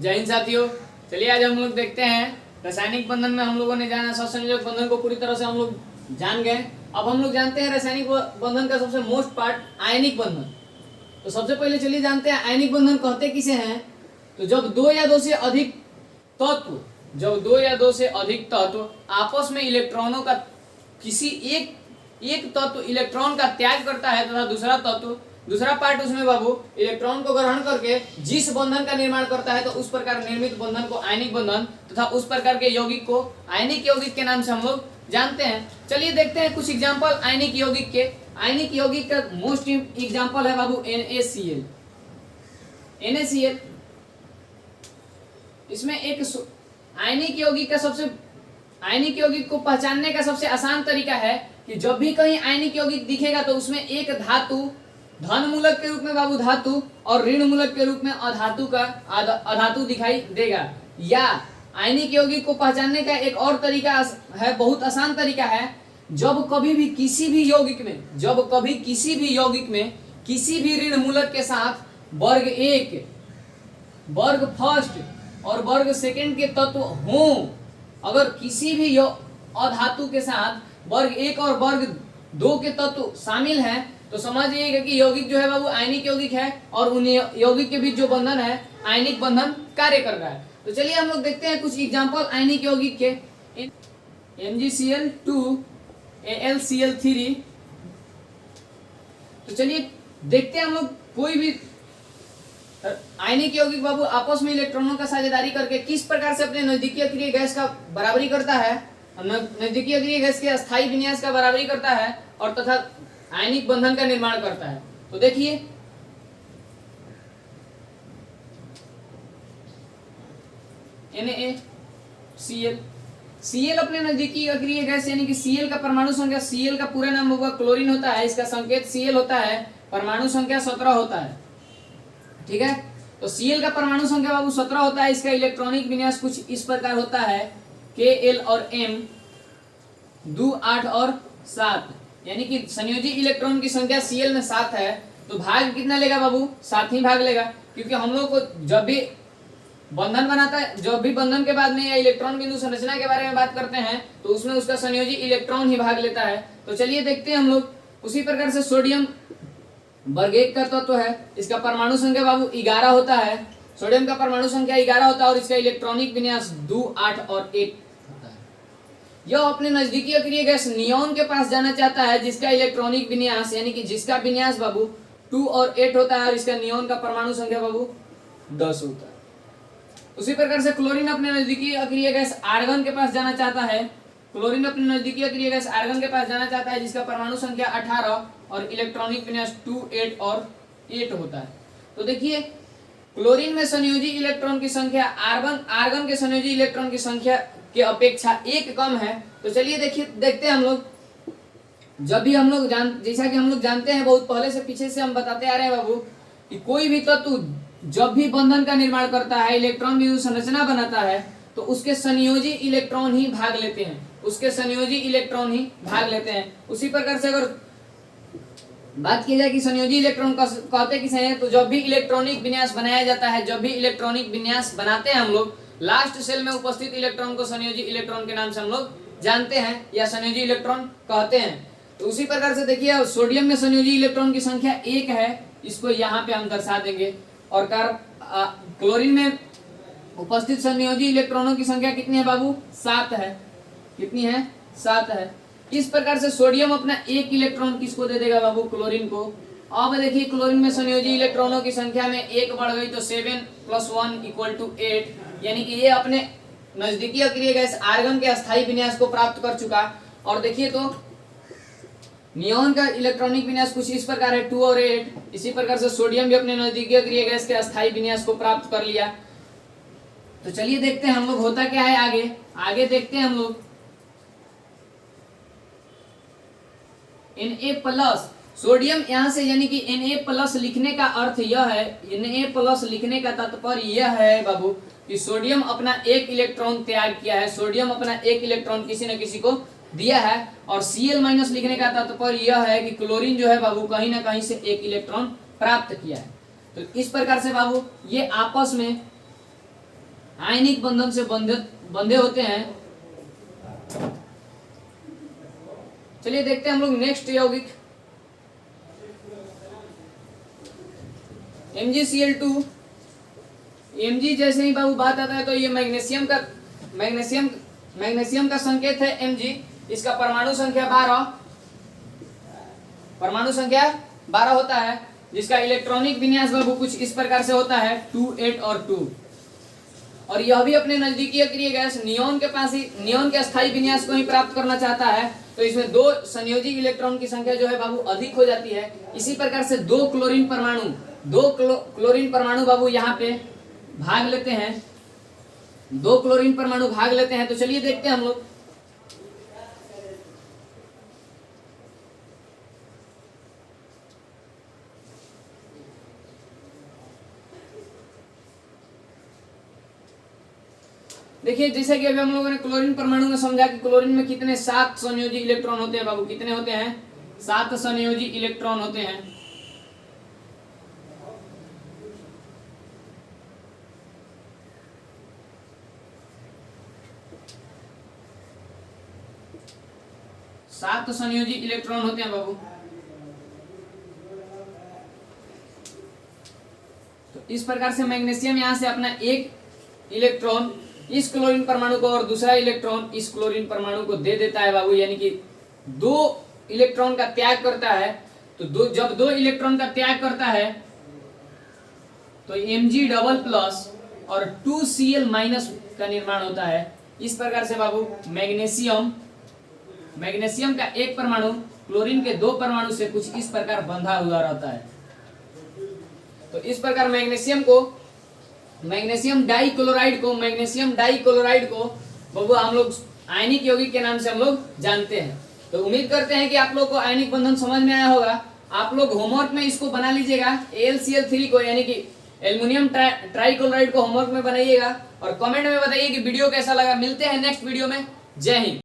जय हिंद साथियों। चलिए आज हम लोग देखते हैं रासायनिक बंधन में हम लोगों ने जाना सहसंयोजक बंधन को पूरी तरह से हम लोग जान गए। अब हम लोग जानते हैं रासायनिक बंधन का सबसे मोस्ट पार्ट आयनिक बंधन। तो सबसे पहले चलिए जानते हैं आयनिक बंधन कहते किसे हैं। तो जब दो या दो से अधिक तत्व आपस में इलेक्ट्रॉनों का किसी एक तत्व इलेक्ट्रॉन का त्याग करता है तथा दूसरा पार्ट उसमें बाबू इलेक्ट्रॉन को ग्रहण करके जिस बंधन का निर्माण करता है तो उस प्रकार निर्मित बंधन को आयनिक बंधन तथा उस प्रकार के यौगिक को आयनिक यौगिक के नाम से हम लोग जानते हैं। चलिए देखते हैं कुछ एग्जांपल आयनिक यौगिक के। आयनिक यौगिक का मोस्ट एग्जांपल है बाबू NaCl। इसमें एक आयनिक यौगिक को पहचानने का सबसे आसान तरीका है कि जब भी कहीं आयनिक यौगिक दिखेगा तो उसमें एक धातु धन मूलक के रूप में बाबू धातु और ऋण मूलक के रूप में अधातु दिखाई देगा। या आयनिक यौगिक को पहचानने का एक और तरीका है, बहुत आसान तरीका है। जब कभी भी किसी भी यौगिक में किसी भी ऋण मूलक के साथ वर्ग 1, वर्ग फर्स्ट और वर्ग सेकंड के तत्व हों, अगर किसी भी अधातु के साथ वर्ग 1 और वर्ग 2 के तत्व शामिल हैं तो समझिएगा कि यौगिक जो है बाबू आयनिक यौगिक है और उन यौगिक के बीच जो बंधन है आयनिक बंधन कार्य कर रहा है। तो चलिए हम लोग देखते हैं कुछ एग्जांपल आयनिक यौगिक के। MgCl2 AlCl3। तो चलिए देखते हैं हम लोग कोई भी आयनिक यौगिक बाबू आपस में इलेक्ट्रॉनों का साझेदारी करके किस प्रकार से अपने नजदीकी अक्रिय गैस का बराबरी करता है, नजदीकी अक्रिय गैस के अस्थायी विन्यास का बराबरी करता है और तथा आयनिक बंधन का निर्माण करता है। तो देखिए Cl अपने नजदीकी अक्रिय गैस यानी कि Cl का परमाणु संख्या, Cl का पूरा नाम होगा क्लोरीन होता है, इसका संकेत Cl होता है, परमाणु संख्या 17 होता है। ठीक है, तो Cl का परमाणु संख्या बाबू 17 होता है। इसका इलेक्ट्रॉनिक विन्यास कुछ इस प्रकार होता है Kl और M 2, 8 और 7, यानी कि संयोजी इलेक्ट्रॉन की संख्या Cl में 7 है। तो भाग कितना लेगा बाबू? 7 ही भाग लेगा, क्योंकि हम लोग को जब भी बंधन बनाता है, जब भी बंधन के बाद में या इलेक्ट्रॉन बिंदु संरचना के बारे में बात करते हैं तो उसमें उसका संयोजी इलेक्ट्रॉन ही भाग लेता है। तो चलिए देखते हैं हम लोग। उसी प्रकार से सोडियम वर्ग 1 का तत्व है, इसका परमाणु संख्या बाबू 11 होता है। सोडियम का परमाणु संख्या 11 होता है और इसका इलेक्ट्रॉनिक विन्यास 2, 8 और 1 होता है। यह अपने नजदीकी अक्रिय गैस नियोन के पास जाना चाहता है, जिसका इलेक्ट्रॉनिक विन्यास यानी कि जिसका विन्यास बाबू 2 और 8 होता है और इसका नियोन का परमाणु संख्या बाबू 10 होता है। उसी प्रकार से क्लोरीन अपने नजदीकी अक्रिय गैस आर्गन के पास जाना चाहता है। क्लोरीन अपने नजदीकी अक्रिय गैस आर्गन के पास जाना चाहता है, जिसका परमाणु संख्या 18 और इलेक्ट्रॉनिक विन्यास 2, 8 और 8 होता है। तो देखिए क्लोरीन में संयोजी इलेक्ट्रॉन की संख्या आर्गन के संयोजी इलेक्ट्रॉन की संख्या के अपेक्षा 1 कम है। तो चलिए देखते हैं हम लोग। जब भी हम लोग जैसा कि हम लोग जानते हैं, बहुत पहले से पीछे से हम बताते आ रहे हैं बाबू कि कोई भी तत्व जब भी बंधन का निर्माण करता है, इलेक्ट्रॉन बिंदु संरचना बनाता है, तो उसके संयोजी इलेक्ट्रॉन ही भाग लेते हैं। उसी प्रकार से अगर बात की जाए कि संयोजी इलेक्ट्रॉन कहते किसे हैं, तो जब भी इलेक्ट्रॉनिक विन्यास बनाया जाता है, जब भी इलेक्ट्रॉनिक विन्यास बनाते हैं हम लोग, लास्ट सेल में उपस्थित इलेक्ट्रॉन को संयोजी इलेक्ट्रॉन के नाम से हम लोग जानते हैं या संयोजी इलेक्ट्रॉन कहते हैं। तो उसी प्रकार से देखिए सोडियम में संयोजी इलेक्ट्रॉन की संख्या 1 है, इसको यहाँ पे हम दर्शा देंगे। और क्लोरीन में उपस्थित संयोजी इलेक्ट्रॉनों की संख्या कितनी है बाबू? 7 है। कितनी है? 7 है। इस प्रकार से सोडियम अपना 1 इलेक्ट्रॉन किसको दे देगा बाबू? क्लोरीन को। अब देखिए क्लोरीन में संयोजी इलेक्ट्रॉनों की संख्या में 1 बढ़ गई, तो 7 + 1 = 8, यानी कि ये अपने नजदीकी अक्रिय गैस आर्गन के अस्थायी विन्यास को प्राप्त कर चुका। और देखिए तो नियोन का इलेक्ट्रॉनिक विन्यास कुछ इस प्रकार है 2 और 8। इसी प्रकार से सोडियम भी अपने नजदीकी अक्रिय गैस के अस्थायी विन्यास को प्राप्त कर लिया। तो चलिए देखते हैं हम लोग होता क्या है आगे देखते हैं हम लोग। Na+ सोडियम यहाँ से यानी कि Na+ लिखने का अर्थ यह है, Na+ लिखने का तात्पर्य यह है बाबू कि सोडियम अपना 1 इलेक्ट्रॉन त्याग किया है, सोडियम अपना 1 इलेक्ट्रॉन किसी न किसी को दिया है। और Cl- लिखने का तात्पर्य यह है कि क्लोरीन जो है बाबू कहीं ना कहीं से 1 इलेक्ट्रॉन प्राप्त किया है। तो इस प्रकार से बाबू ये आपस में आयनिक बंधन से बंधे होते हैं। चलिए देखते हैं हम लोग नेक्स्ट यौगिक MgCl2। Mg जैसे ही बाबू बात आता है तो ये मैग्नीशियम का संकेत है Mg। इसका परमाणु संख्या 12 होता है, जिसका इलेक्ट्रॉनिक विन्यास बाबू कुछ इस प्रकार से होता है 2 8 और 2। और यह भी अपने नजदीकी अक्रिय गैस नियोन के स्थायी विन्यास को ही प्राप्त करना चाहता है, तो इसमें 2 संयोजी इलेक्ट्रॉन की संख्या जो है बाबू अधिक हो जाती है। इसी प्रकार से 2 क्लोरीन परमाणु बाबू यहाँ पे भाग लेते हैं, 2 क्लोरीन परमाणु भाग लेते हैं। तो चलिए देखते हैं हम लोग। देखिए जैसे कि अभी हम लोगों ने क्लोरीन परमाणु में समझा कि क्लोरीन में कितने 7 संयोजी इलेक्ट्रॉन होते हैं बाबू। कितने होते हैं? 7 संयोजी इलेक्ट्रॉन होते हैं। सात संयोजी इलेक्ट्रॉन होते हैं बाबू। तो इस प्रकार से मैग्नीशियम यहां से अपना एक इलेक्ट्रॉन इस क्लोरीन परमाणु को और दूसरा इलेक्ट्रॉन इस क्लोरीन परमाणु को दे देता है बाबू, यानी कि 2 इलेक्ट्रॉन का त्याग करता है। तो जब 2 इलेक्ट्रॉन का त्याग करता है तो Mg डबल प्लस और 2Cl माइनस का निर्माण होता है। इस प्रकार से बाबू मैग्नीशियम का एक परमाणु क्लोरीन के 2 परमाणु से कुछ इस प्रकार बंधा हुआ रहता है। तो इस प्रकार मैग्नीशियम डाइक्लोराइड को बाबू हम लोग आयनिक यौगिक के नाम से हम लोग जानते हैं। तो उम्मीद करते हैं कि आप लोग को आयनिक बंधन समझ में आया होगा। आप लोग होमवर्क में इसको बना लीजिएगा, AlCl3 को यानी कि एल्युमिनियम ट्राइक्लोराइड को होमवर्क में बनाइएगा और कमेंट में बताइए कि वीडियो कैसा लगा। मिलते हैं नेक्स्ट वीडियो में। जय हिंद।